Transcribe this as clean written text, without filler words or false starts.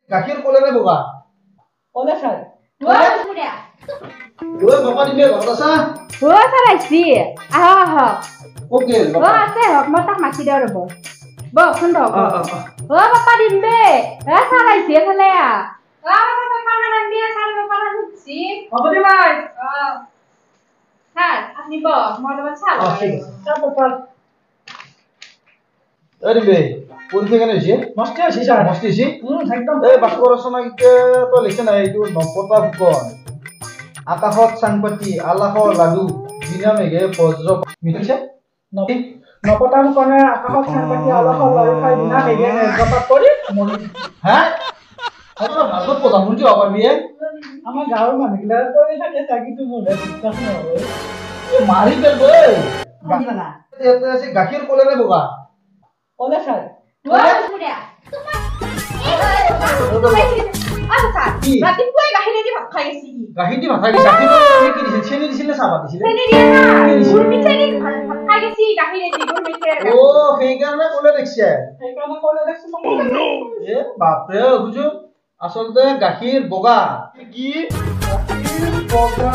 গাখীৰ কলেৰে বগা কলে স্যাৰ ঐ বাবা দিলে ঘৰত আছা ও স্যার আইছি আহ আহ ক'ত গেল ও বাবা আছে হক মই তাক মাতি দেও ৰব বকচোন দক অ ও বাপা দিম দে স্যার আইছি এফালে আ বাপা নাম দিয়া স্যার বাপা হুচি হ'ব দে ভাই স্যার আপনি বক মই তোমার চাল স্যার ব্যাপার ঐ দিলে পৰীক্ষা কেনে হৈছে মস্তি আছে স্যাৰ মস্তি হৈছে একদম এই বাক্য ৰচনা গীতে তই লিখছে নাই এইটো নপতা ফুকন আকাশত চাংপাতি আলাসৰ লাডু বিনা মেঘে বজ্ৰ মিলিছে নপতাম কনে আকাশত চাংপাতি আলাসৰ লাৰু খাই বিনা মেঘে গপাত কৰি মৰি হা আপোনাৰ ভাগত প্ৰধানমন্ত্ৰী হ'ব পাৰিবি আমাৰ গাঁৱৰ মানুহগিলা কৰি থাকে চাগিটো মোৰ বিশ্বাস নহয় মাৰি পেলব ইয়াতে আছে গাখীৰ কলেৰে বগা কলে স্যাৰ কি ৰাতিপুৱাই গাখীৰ দি ভাত খাই গৈছি গাখীৰ দি ভাত খাই গৈছে গাখীৰ কি দিছিল চেনি দিছিল নে চাহপাত দিছিল চেনি দিয়া না গুৰ মিঠাই দি ভাত খাই গৈছি গাখীৰ দি গুৰ মিঠাই অ সেইকাৰণে কলে দেখিছে সেইকাৰণে কলে দেখছো এ বাপৰে বুজো আচলতে গাখীৰ বগা কি বগা